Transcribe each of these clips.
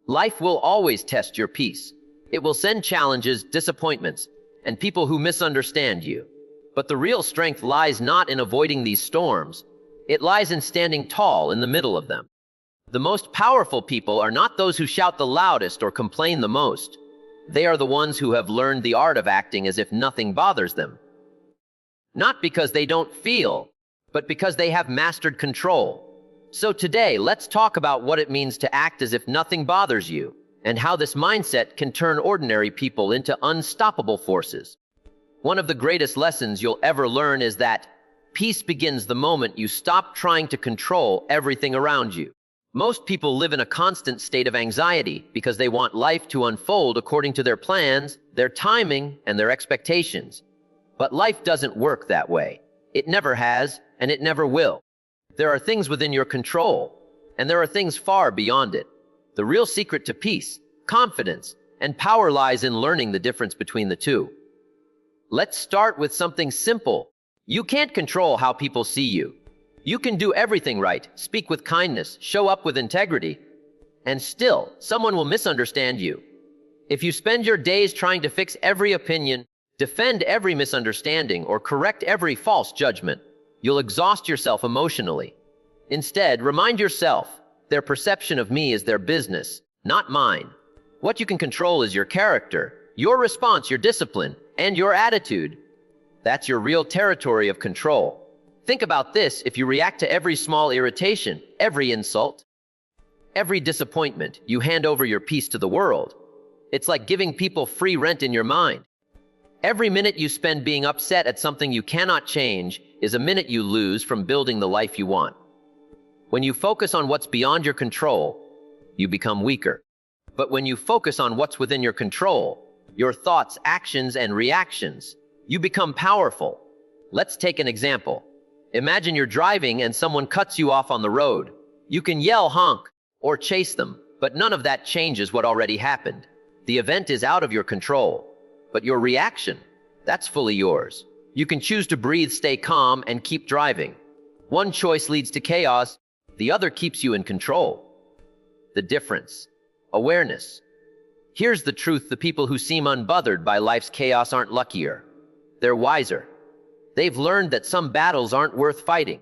Life will always test your peace. It will send challenges, disappointments, and people who misunderstand you. But the real strength lies not in avoiding these storms. It lies in standing tall in the middle of them. The most powerful people are not those who shout the loudest or complain the most. They are the ones who have learned the art of acting as if nothing bothers them. Not because they don't feel, but because they have mastered control. So today, let's talk about what it means to act as if nothing bothers you, and how this mindset can turn ordinary people into unstoppable forces. One of the greatest lessons you'll ever learn is that peace begins the moment you stop trying to control everything around you. Most people live in a constant state of anxiety because they want life to unfold according to their plans, their timing, and their expectations. But life doesn't work that way. It never has, and it never will. There are things within your control, and there are things far beyond it. The real secret to peace, confidence, and power lies in learning the difference between the two. Let's start with something simple. You can't control how people see you. You can do everything right, speak with kindness, show up with integrity, and still, someone will misunderstand you. If you spend your days trying to fix every opinion, defend every misunderstanding, or correct every false judgment, you'll exhaust yourself emotionally. Instead, remind yourself, their perception of me is their business, not mine. What you can control is your character, your response, your discipline, and your attitude. That's your real territory of control. Think about this: if you react to every small irritation, every insult, every disappointment, you hand over your peace to the world. It's like giving people free rent in your mind. Every minute you spend being upset at something you cannot change is a minute you lose from building the life you want. When you focus on what's beyond your control, you become weaker. But when you focus on what's within your control, your thoughts, actions, and reactions, you become powerful. Let's take an example. Imagine you're driving and someone cuts you off on the road. You can yell, honk, or chase them, but none of that changes what already happened. The event is out of your control, but your reaction, that's fully yours. You can choose to breathe, stay calm, and keep driving. One choice leads to chaos, the other keeps you in control. The difference: awareness. Here's the truth: the people who seem unbothered by life's chaos aren't luckier. They're wiser. They've learned that some battles aren't worth fighting.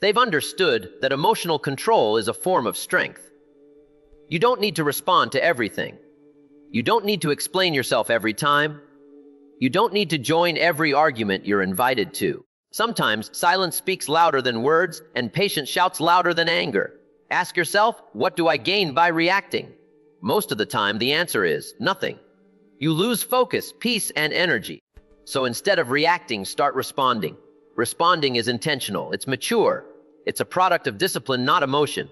They've understood that emotional control is a form of strength. You don't need to respond to everything. You don't need to explain yourself every time. You don't need to join every argument you're invited to. Sometimes silence speaks louder than words, and patience shouts louder than anger. Ask yourself, what do I gain by reacting? Most of the time, the answer is nothing. You lose focus, peace, and energy. So instead of reacting, start responding. Responding is intentional, it's mature. It's a product of discipline, not emotion.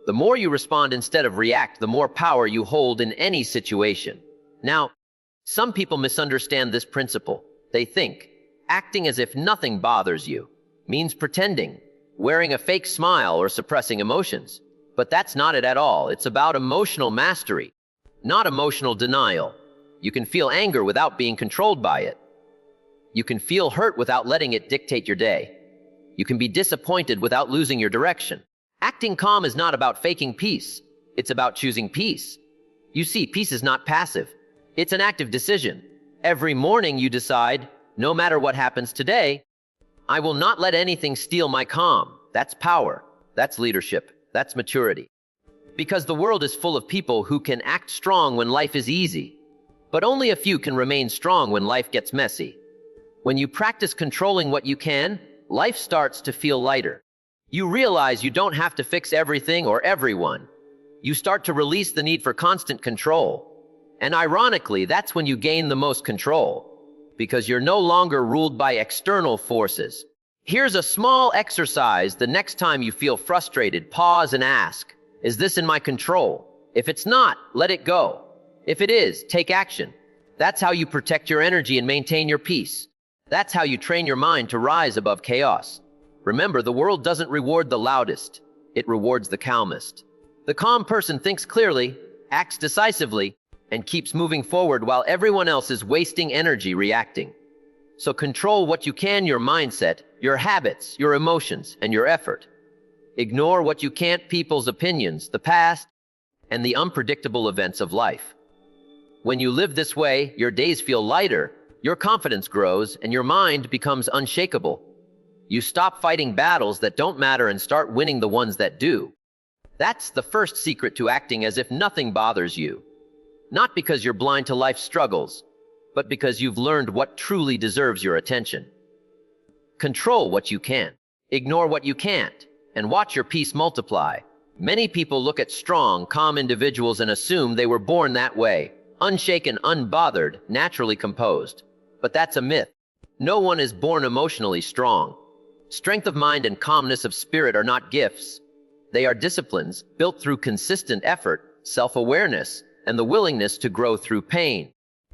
The more you respond instead of react, the more power you hold in any situation. Now, some people misunderstand this principle. They think acting as if nothing bothers you means pretending, wearing a fake smile, or suppressing emotions. But that's not it at all. It's about emotional mastery, not emotional denial. You can feel anger without being controlled by it. You can feel hurt without letting it dictate your day. You can be disappointed without losing your direction. Acting calm is not about faking peace. It's about choosing peace. You see, peace is not passive. It's an active decision. Every morning you decide, no matter what happens today, I will not let anything steal my calm. That's power. That's leadership. That's maturity. Because the world is full of people who can act strong when life is easy, but only a few can remain strong when life gets messy. When you practice controlling what you can, life starts to feel lighter. You realize you don't have to fix everything or everyone. You start to release the need for constant control. And ironically, that's when you gain the most control, because you're no longer ruled by external forces. Here's a small exercise. The next time you feel frustrated, pause and ask, is this in my control? If it's not, let it go. If it is, take action. That's how you protect your energy and maintain your peace. That's how you train your mind to rise above chaos. Remember, the world doesn't reward the loudest. It rewards the calmest. The calm person thinks clearly, acts decisively, and keeps moving forward while everyone else is wasting energy reacting. So control what you can: your mindset, your habits, your emotions, and your effort. Ignore what you can't: people's opinions, the past, and the unpredictable events of life. When you live this way, your days feel lighter, your confidence grows, and your mind becomes unshakable. You stop fighting battles that don't matter and start winning the ones that do. That's the first secret to acting as if nothing bothers you. Not because you're blind to life's struggles, but because you've learned what truly deserves your attention. Control what you can, ignore what you can't, and watch your peace multiply. Many people look at strong, calm individuals and assume they were born that way, unshaken, unbothered, naturally composed. But that's a myth. No one is born emotionally strong. Strength of mind and calmness of spirit are not gifts. They are disciplines built through consistent effort, self-awareness, and the willingness to grow through pain.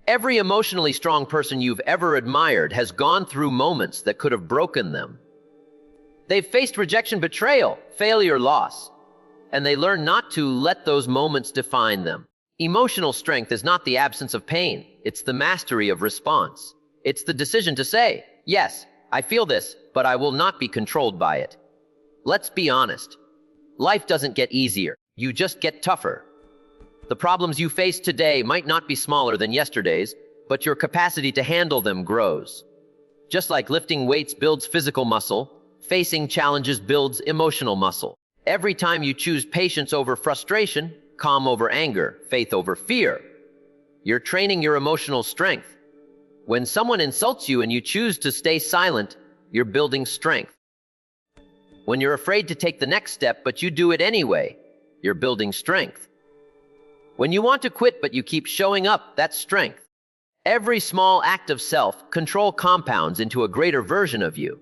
Every emotionally strong person you've ever admired has gone through moments that could have broken them. They've faced rejection, betrayal, failure, loss, and they learn not to let those moments define them. Emotional strength is not the absence of pain. It's the mastery of response. It's the decision to say, yes, I feel this, but I will not be controlled by it. Let's be honest. Life doesn't get easier. You just get tougher. The problems you face today might not be smaller than yesterday's, but your capacity to handle them grows. Just like lifting weights builds physical muscle, facing challenges builds emotional muscle. Every time you choose patience over frustration, calm over anger, faith over fear, you're training your emotional strength. When someone insults you and you choose to stay silent, you're building strength. When you're afraid to take the next step but you do it anyway, you're building strength. When you want to quit but you keep showing up, that's strength. Every small act of self-control compounds into a greater version of you.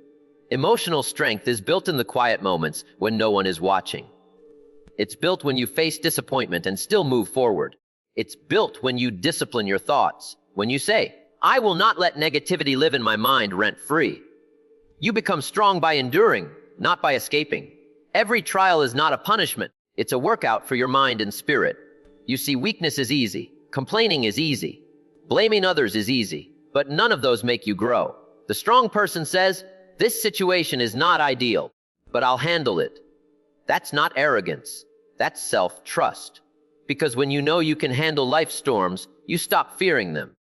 Emotional strength is built in the quiet moments when no one is watching. It's built when you face disappointment and still move forward. It's built when you discipline your thoughts, when you say, I will not let negativity live in my mind rent-free. You become strong by enduring, not by escaping. Every trial is not a punishment. It's a workout for your mind and spirit. You see, weakness is easy. Complaining is easy. Blaming others is easy. But none of those make you grow. The strong person says, this situation is not ideal, but I'll handle it. That's not arrogance. That's self-trust. Because when you know you can handle life's storms, you stop fearing them.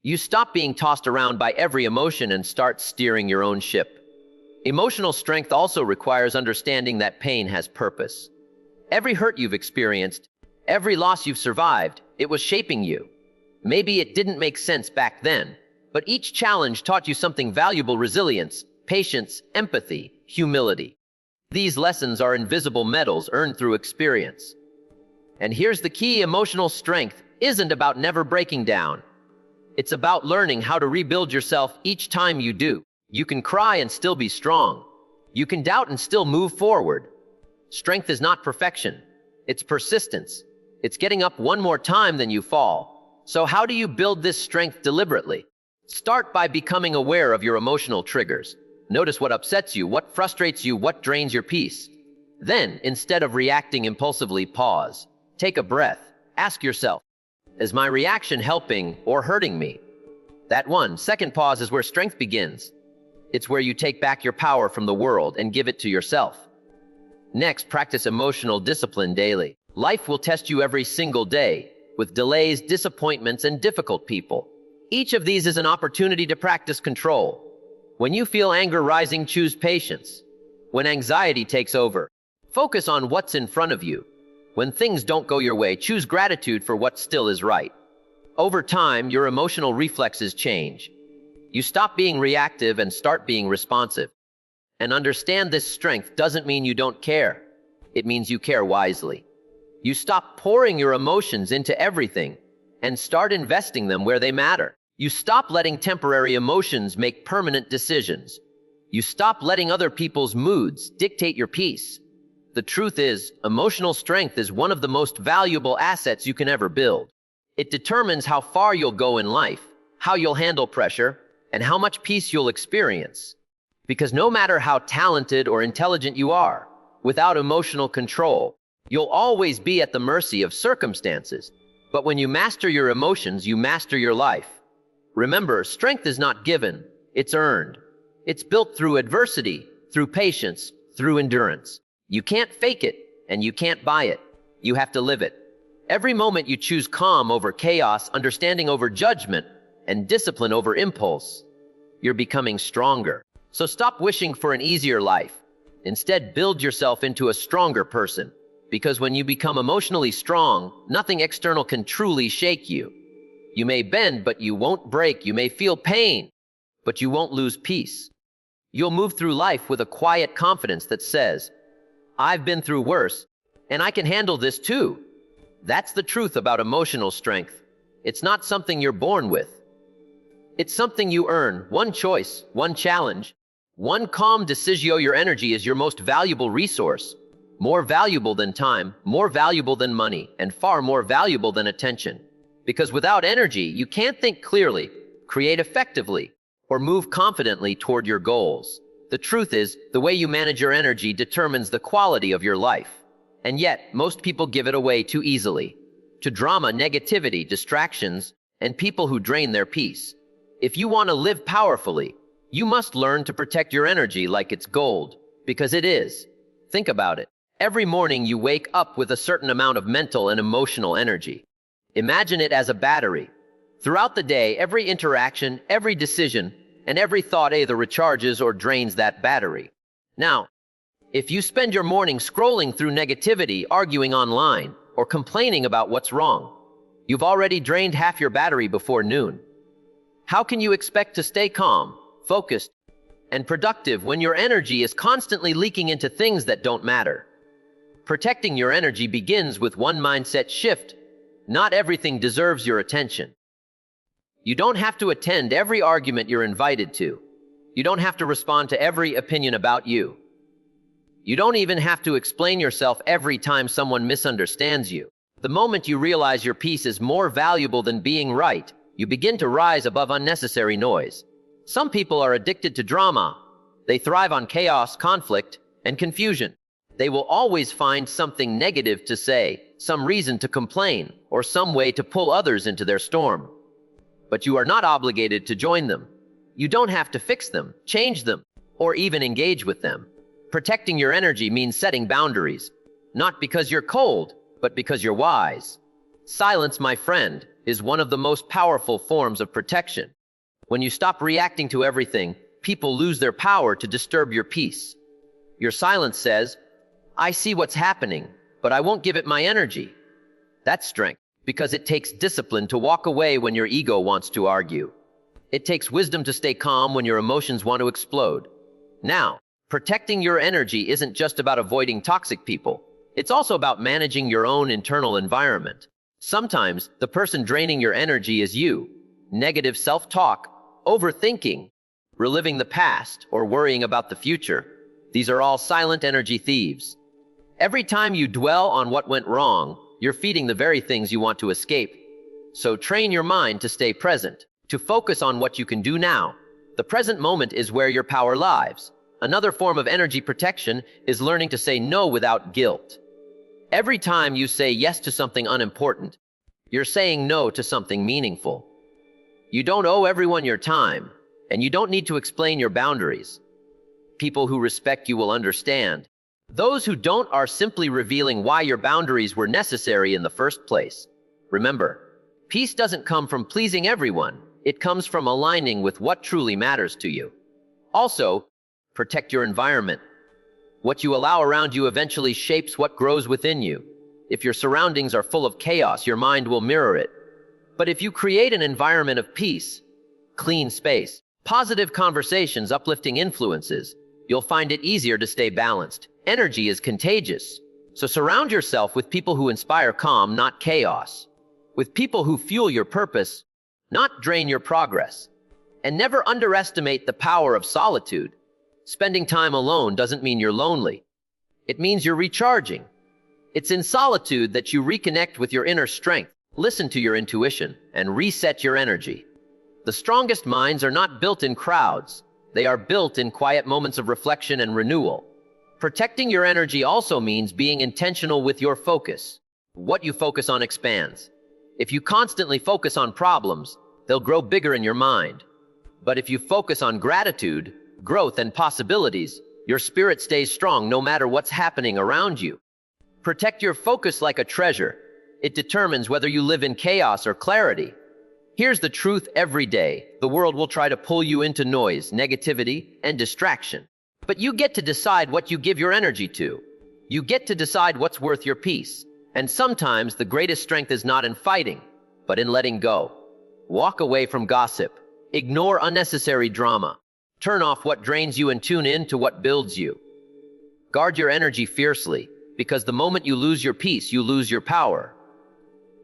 You stop being tossed around by every emotion and start steering your own ship. Emotional strength also requires understanding that pain has purpose. Every hurt you've experienced, every loss you've survived, it was shaping you. Maybe it didn't make sense back then, but each challenge taught you something valuable: resilience, patience, empathy, humility. These lessons are invisible medals earned through experience. And here's the key: emotional strength isn't about never breaking down. It's about learning how to rebuild yourself each time you do. You can cry and still be strong. You can doubt and still move forward. Strength is not perfection. It's persistence. It's getting up one more time than you fall. So how do you build this strength deliberately? Start by becoming aware of your emotional triggers. Notice what upsets you, what frustrates you, what drains your peace. Then, instead of reacting impulsively, pause. Take a breath. Ask yourself, is my reaction helping or hurting me? That 1 second pause is where strength begins. It's where you take back your power from the world and give it to yourself. Next, practice emotional discipline daily. Life will test you every single day, with delays, disappointments, and difficult people. Each of these is an opportunity to practice control. When you feel anger rising, choose patience. When anxiety takes over, focus on what's in front of you. When things don't go your way, choose gratitude for what still is right. Over time, your emotional reflexes change. You stop being reactive and start being responsive. And understand, this strength doesn't mean you don't care. It means you care wisely. You stop pouring your emotions into everything and start investing them where they matter. You stop letting temporary emotions make permanent decisions. You stop letting other people's moods dictate your peace. The truth is, emotional strength is one of the most valuable assets you can ever build. It determines how far you'll go in life, how you'll handle pressure, and how much peace you'll experience. Because no matter how talented or intelligent you are, without emotional control, you'll always be at the mercy of circumstances. But when you master your emotions, you master your life. Remember, strength is not given, it's earned. It's built through adversity, through patience, through endurance. You can't fake it, and you can't buy it. You have to live it. Every moment you choose calm over chaos, understanding over judgment, and discipline over impulse, you're becoming stronger. So stop wishing for an easier life. Instead, build yourself into a stronger person. Because when you become emotionally strong, nothing external can truly shake you. You may bend, but you won't break. You may feel pain, but you won't lose peace. You'll move through life with a quiet confidence that says, I've been through worse, and I can handle this too. That's the truth about emotional strength. It's not something you're born with. It's something you earn. One choice, one challenge, one calm decision. Your energy is your most valuable resource. More valuable than time, more valuable than money, and far more valuable than attention. Because without energy, you can't think clearly, create effectively, or move confidently toward your goals. The truth is, the way you manage your energy determines the quality of your life. And yet, most people give it away too easily. To drama, negativity, distractions, and people who drain their peace. If you want to live powerfully, you must learn to protect your energy like it's gold. Because it is. Think about it. Every morning you wake up with a certain amount of mental and emotional energy. Imagine it as a battery. Throughout the day, every interaction, every decision, and every thought either recharges or drains that battery. Now, if you spend your morning scrolling through negativity, arguing online, or complaining about what's wrong, you've already drained half your battery before noon. How can you expect to stay calm, focused, and productive when your energy is constantly leaking into things that don't matter? Protecting your energy begins with one mindset shift. Not everything deserves your attention. You don't have to attend every argument you're invited to. You don't have to respond to every opinion about you. You don't even have to explain yourself every time someone misunderstands you. The moment you realize your peace is more valuable than being right, you begin to rise above unnecessary noise. Some people are addicted to drama. They thrive on chaos, conflict, and confusion. They will always find something negative to say, some reason to complain, or some way to pull others into their storm. But you are not obligated to join them. You don't have to fix them, change them, or even engage with them. Protecting your energy means setting boundaries, not because you're cold, but because you're wise. Silence, my friend, is one of the most powerful forms of protection. When you stop reacting to everything, people lose their power to disturb your peace. Your silence says, I see what's happening, but I won't give it my energy. That's strength, because it takes discipline to walk away when your ego wants to argue. It takes wisdom to stay calm when your emotions want to explode. Now, protecting your energy isn't just about avoiding toxic people. It's also about managing your own internal environment. Sometimes, the person draining your energy is you. Negative self-talk, overthinking, reliving the past, or worrying about the future. These are all silent energy thieves. Every time you dwell on what went wrong, you're feeding the very things you want to escape. So train your mind to stay present, to focus on what you can do now. The present moment is where your power lies. Another form of energy protection is learning to say no without guilt. Every time you say yes to something unimportant, you're saying no to something meaningful. You don't owe everyone your time, and you don't need to explain your boundaries. People who respect you will understand. Those who don't are simply revealing why your boundaries were necessary in the first place. Remember, peace doesn't come from pleasing everyone. It comes from aligning with what truly matters to you. Also, protect your environment. What you allow around you eventually shapes what grows within you. If your surroundings are full of chaos, your mind will mirror it. But if you create an environment of peace, clean space, positive conversations, uplifting influences, you'll find it easier to stay balanced. Energy is contagious. So surround yourself with people who inspire calm, not chaos. With people who fuel your purpose, not drain your progress. And never underestimate the power of solitude. Spending time alone doesn't mean you're lonely. It means you're recharging. It's in solitude that you reconnect with your inner strength, listen to your intuition, and reset your energy. The strongest minds are not built in crowds. They are built in quiet moments of reflection and renewal. Protecting your energy also means being intentional with your focus. What you focus on expands. If you constantly focus on problems, they'll grow bigger in your mind. But if you focus on gratitude, growth, and possibilities, your spirit stays strong no matter what's happening around you. Protect your focus like a treasure. It determines whether you live in chaos or clarity. Here's the truth: every day, the world will try to pull you into noise, negativity, and distraction. But you get to decide what you give your energy to. You get to decide what's worth your peace. And sometimes the greatest strength is not in fighting, but in letting go. Walk away from gossip. Ignore unnecessary drama. Turn off what drains you and tune in to what builds you. Guard your energy fiercely, because the moment you lose your peace, you lose your power.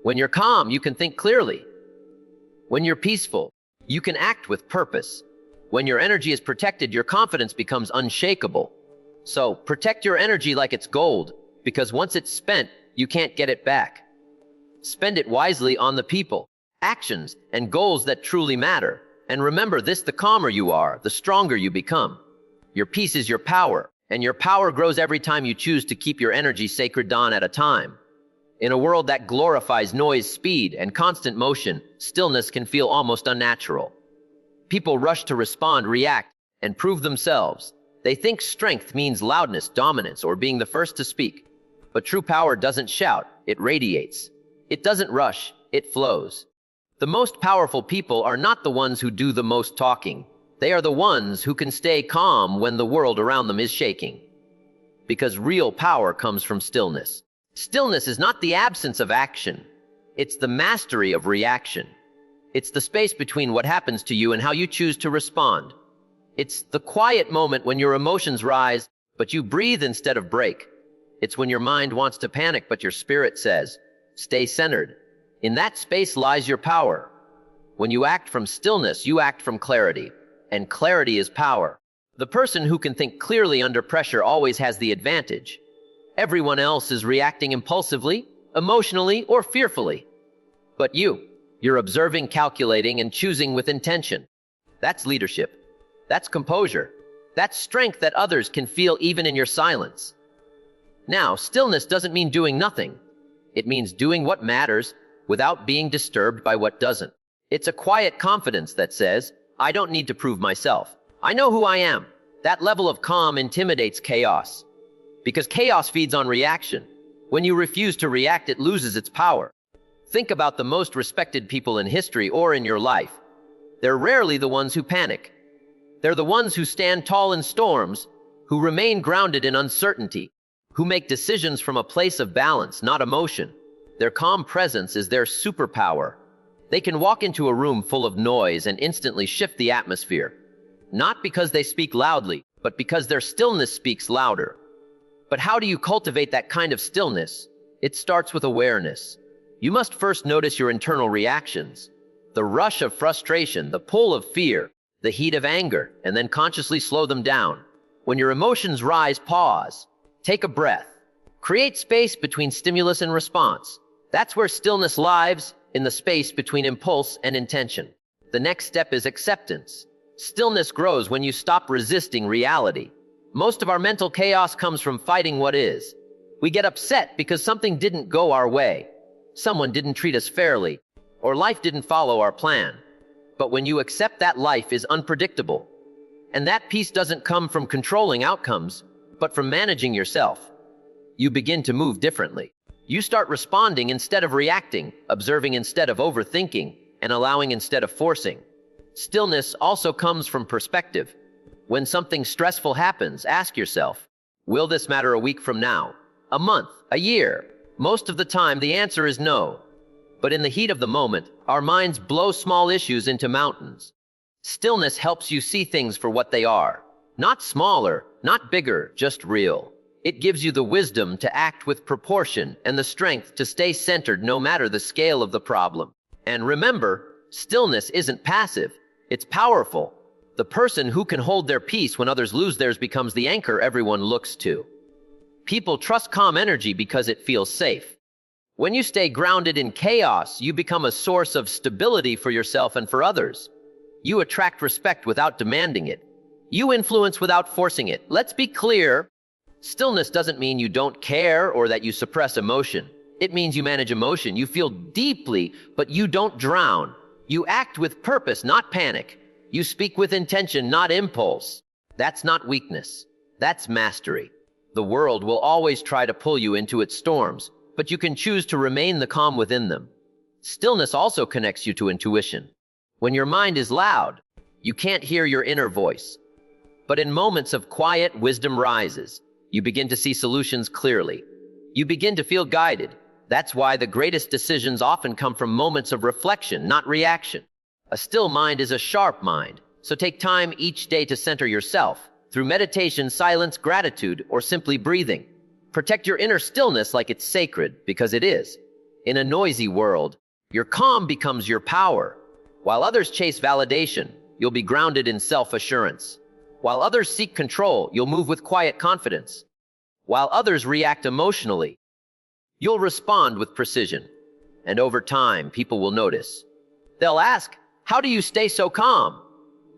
When you're calm, you can think clearly. When you're peaceful, you can act with purpose. When your energy is protected, your confidence becomes unshakable. So, protect your energy like it's gold, because once it's spent, you can't get it back. Spend it wisely on the people, actions, and goals that truly matter. And remember this: the calmer you are, the stronger you become. Your peace is your power, and your power grows every time you choose to keep your energy sacred dawn at a time. In a world that glorifies noise, speed, and constant motion, stillness can feel almost unnatural. People rush to respond, react, and prove themselves. They think strength means loudness, dominance, or being the first to speak. But true power doesn't shout, it radiates. It doesn't rush, it flows. The most powerful people are not the ones who do the most talking. They are the ones who can stay calm when the world around them is shaking. Because real power comes from stillness. Stillness is not the absence of action. It's the mastery of reaction. It's the space between what happens to you and how you choose to respond. It's the quiet moment when your emotions rise, but you breathe instead of break. It's when your mind wants to panic, but your spirit says, stay centered. In that space lies your power. When you act from stillness, you act from clarity. And clarity is power. The person who can think clearly under pressure always has the advantage. Everyone else is reacting impulsively, emotionally, or fearfully. But you're observing, calculating, and choosing with intention. That's leadership. That's composure. That's strength that others can feel even in your silence. Now, stillness doesn't mean doing nothing. It means doing what matters without being disturbed by what doesn't. It's a quiet confidence that says, I don't need to prove myself. I know who I am. That level of calm intimidates chaos. Because chaos feeds on reaction. When you refuse to react, it loses its power. Think about the most respected people in history or in your life. They're rarely the ones who panic. They're the ones who stand tall in storms, who remain grounded in uncertainty, who make decisions from a place of balance, not emotion. Their calm presence is their superpower. They can walk into a room full of noise and instantly shift the atmosphere. Not because they speak loudly, but because their stillness speaks louder. But how do you cultivate that kind of stillness? It starts with awareness. You must first notice your internal reactions. The rush of frustration, the pull of fear, the heat of anger, and then consciously slow them down. When your emotions rise, pause. Take a breath. Create space between stimulus and response. That's where stillness lives, in the space between impulse and intention. The next step is acceptance. Stillness grows when you stop resisting reality. Most of our mental chaos comes from fighting what is. We get upset because something didn't go our way. Someone didn't treat us fairly, or life didn't follow our plan. But when you accept that life is unpredictable, and that peace doesn't come from controlling outcomes, but from managing yourself, you begin to move differently. You start responding instead of reacting, observing instead of overthinking, and allowing instead of forcing. Stillness also comes from perspective. When something stressful happens, ask yourself, will this matter a week from now? A month? A year? Most of the time, the answer is no. But in the heat of the moment, our minds blow small issues into mountains. Stillness helps you see things for what they are. Not smaller, not bigger, just real. It gives you the wisdom to act with proportion and the strength to stay centered no matter the scale of the problem. And remember, stillness isn't passive, it's powerful. The person who can hold their peace when others lose theirs becomes the anchor everyone looks to. People trust calm energy because it feels safe. When you stay grounded in chaos, you become a source of stability for yourself and for others. You attract respect without demanding it. You influence without forcing it. Let's be clear. Stillness doesn't mean you don't care or that you suppress emotion. It means you manage emotion. You feel deeply, but you don't drown. You act with purpose, not panic. You speak with intention, not impulse. That's not weakness. That's mastery. The world will always try to pull you into its storms, but you can choose to remain the calm within them. Stillness also connects you to intuition. When your mind is loud, you can't hear your inner voice. But in moments of quiet, wisdom rises. You begin to see solutions clearly. You begin to feel guided. That's why the greatest decisions often come from moments of reflection, not reaction. A still mind is a sharp mind, so take time each day to center yourself, through meditation, silence, gratitude, or simply breathing. Protect your inner stillness like it's sacred, because it is. In a noisy world, your calm becomes your power. While others chase validation, you'll be grounded in self-assurance. While others seek control, you'll move with quiet confidence. While others react emotionally, you'll respond with precision. And over time, people will notice. They'll ask, "How do you stay so calm?"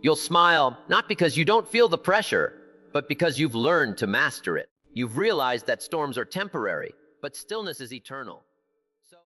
You'll smile, not because you don't feel the pressure, but because you've learned to master it. You've realized that storms are temporary, but stillness is eternal.